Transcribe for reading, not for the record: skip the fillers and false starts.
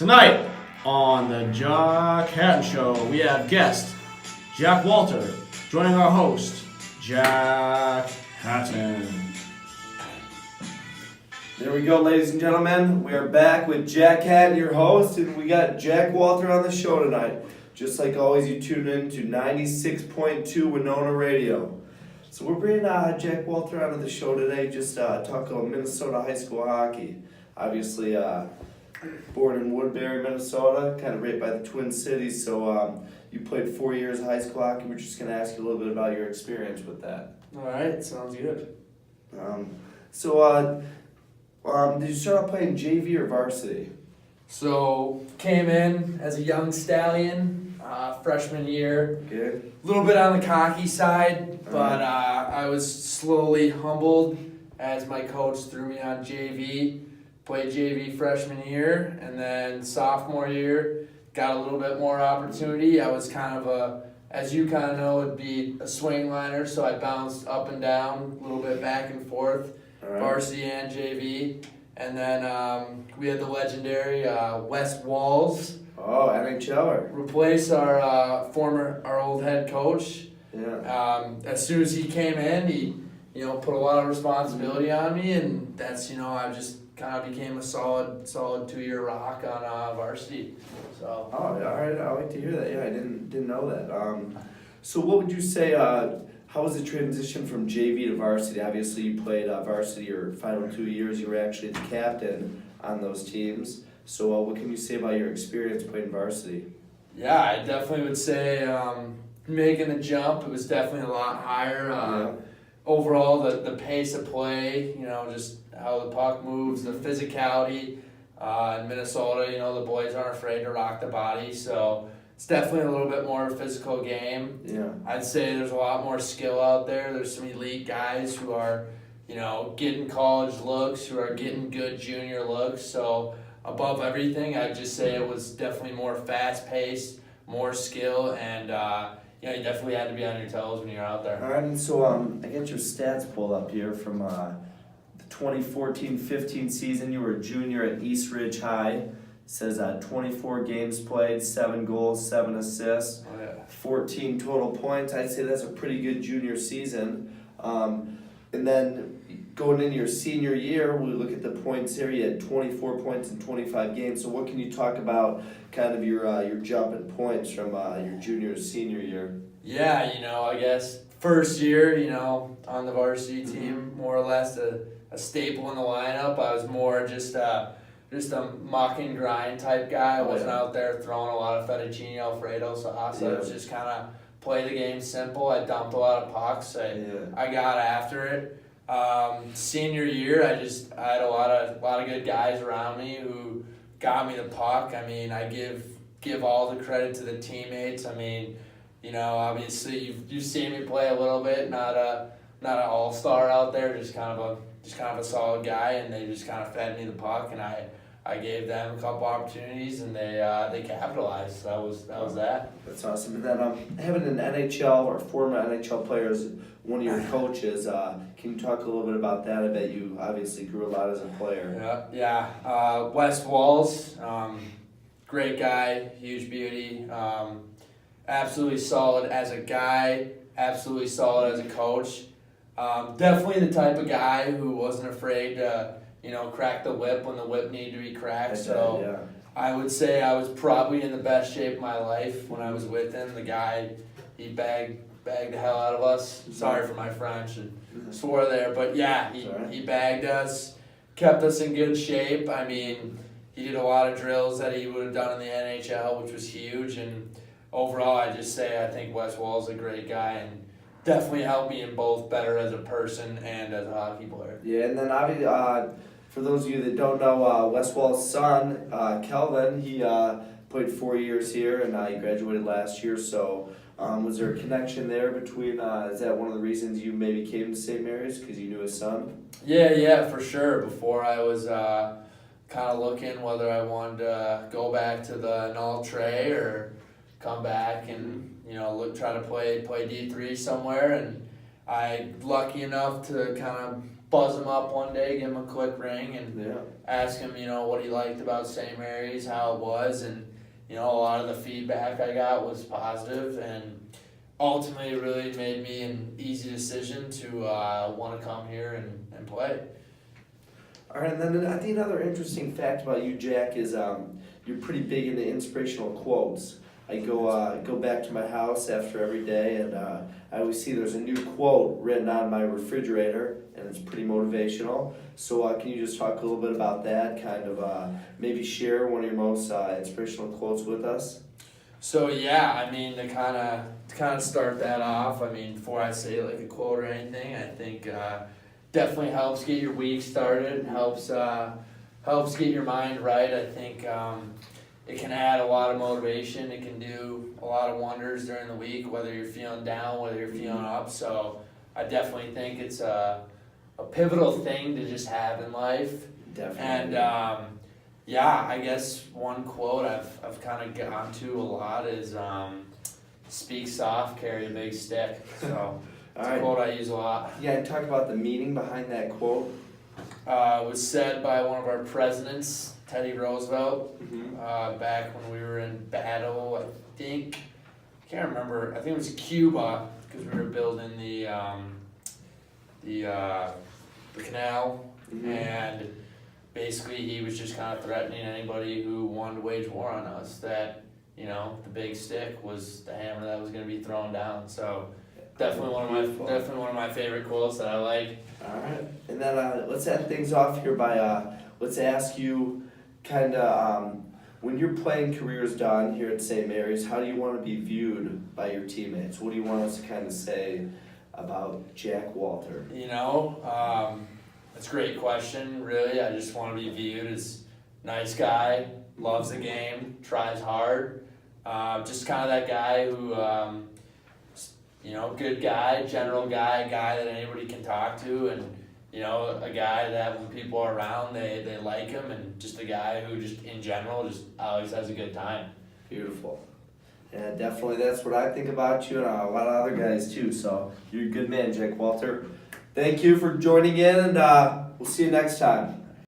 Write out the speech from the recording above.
Tonight on the Jack Hatton Show, we have guest Jack Walter joining our host, Jack Hatton. There we go, ladies and gentlemen. We are back with Jack Hatton, your host, and we got Jack Walter on the show tonight. Just like always, you tune in to 96.2 Winona Radio. So we're bringing Jack Walter onto the show today, just talk about Minnesota high school hockey. Obviously, born in Woodbury, Minnesota, kind of right by the Twin Cities. So you played 4 years of high school hockey. We're just going to ask you a little bit about your experience with that. All right, sounds good. Did you start out playing JV or varsity? So, came in as a young stallion, freshman year. Okay. A little bit on the cocky side, but I was slowly humbled as my coach threw me on JV. Played JV freshman year, and then sophomore year, got a little bit more opportunity. I was kind of as you kind of know, it'd be a swing liner, so I bounced up and down, a little bit back and forth, varsity and JV. And then we had the legendary Wes Walls. Oh, NHLer. Replace our old head coach. Yeah. As soon as he came in, he put a lot of responsibility on me, and that's I just kind of became a solid 2-year rock on varsity. So. Oh, all right. I like to hear that. Yeah, I didn't know that. So what would you say? How was the transition from JV to varsity? Obviously, you played varsity your final 2 years. You were actually the captain on those teams. So what can you say about your experience playing varsity? Yeah, I definitely would say making the jump, it was definitely a lot higher. Overall, the pace of play, just how the puck moves, the physicality. In Minnesota, the boys aren't afraid to rock the body, so it's definitely a little bit more physical game. Yeah. I'd say there's a lot more skill out there. There's some elite guys who are, getting college looks, who are getting good junior looks. So above everything, I'd just say it was definitely more fast-paced, more skill, and you definitely had to be on your toes when you're out there. All right, and so I got your stats pulled up here from the 2014-15 season. You were a junior at East Ridge High. It says 24 games played, 7 goals, 7 assists, 14 total points. I'd say that's a pretty good junior season. And then going into your senior year, we look at the points here. You had 24 points in 25 games. So what can you talk about kind of your jump in points from your junior to senior year? Yeah, I guess first year, on the varsity team, more or less a staple in the lineup. I was more just a muck and grind type guy. I wasn't out there throwing a lot of fettuccine Alfredo sauce. I was just kind of play the game simple. I dumped a lot of pucks. I got after it. Senior year, I had a lot of good guys around me who got me the puck. I mean, I give all the credit to the teammates. I mean, obviously you've seen me play a little bit, not an all-star out there, just kind of a solid guy, and they just kind of fed me the puck, and I gave them a couple opportunities, and they capitalized. So that was that. That's awesome. And then having an NHL or former NHL player as one of your coaches, can you talk a little bit about that? I bet you obviously grew a lot as a player. Yeah. Wes Walls, great guy, huge beauty, absolutely solid as a guy, absolutely solid as a coach. Definitely the type of guy who wasn't afraid to, crack the whip when the whip needed to be cracked. I would say I was probably in the best shape of my life when I was with him. The guy, he bagged the hell out of us. Sorry for my French and swore there, but yeah, he bagged us, kept us in good shape. I mean, he did a lot of drills that he would have done in the NHL, which was huge. And overall, I just say I think Wes Wall's a great guy and definitely helped me in both better as a person and as a hockey player. Yeah, and then obviously, for those of you that don't know, Wes Wall's son, Kelvin, he played 4 years here and he graduated last year. So was there a connection there between, is that one of the reasons you maybe came to St. Mary's, because you knew his son? Yeah, for sure. Before I was kind of looking whether I wanted to go back to the Null Tray or come back and try to play D3 somewhere, and I lucky enough to kind of buzz him up one day, give him a quick ring, and ask him, what he liked about St. Mary's, how it was, and a lot of the feedback I got was positive, and ultimately it really made me an easy decision to want to come here and play. All right, and then I think another interesting fact about you, Jack, is you're pretty big into inspirational quotes. I go back to my house after every day, and I always see there's a new quote written on my refrigerator, and it's pretty motivational. So can you just talk a little bit about that? Kind of maybe share one of your most inspirational quotes with us. So yeah, to kind of start that off, before I say like a quote or anything, I think definitely helps get your week started. Helps get your mind right. I think it can add a lot of motivation. It can do a lot of wonders during the week, whether you're feeling down, whether you're feeling up. So I definitely think it's a pivotal thing to just have in life. Definitely. And yeah, I guess one quote I've kind of gone to a lot is speak soft, carry a big stick. So it's a quote I use a lot. Yeah, and talk about the meaning behind that quote. It was said by one of our presidents, Teddy Roosevelt, Mm-hmm. back when we were in battle, I can't remember, I think it was Cuba, because we were building the canal, Mhm. and basically he was just kind of threatening anybody who wanted to wage war on us that, the big stick was the hammer that was going to be thrown down. So definitely one of my favorite quotes that I like. All right, and then let's end things off here by let's ask you, kind of, when your playing career is done here at St. Mary's, how do you want to be viewed by your teammates? What do you want us to kind of say about Jack Walter? That's a great question. Really, I just want to be viewed as nice guy, loves the game, tries hard. Just kind of that guy who, good guy, general guy, guy that anybody can talk to, and a guy that when people are around, they like him, and just a guy who just in general just always has a good time. Beautiful. And definitely that's what I think about you, and a lot of other guys too. So you're a good man, Jack Walter. Thank you for joining in, and we'll see you next time.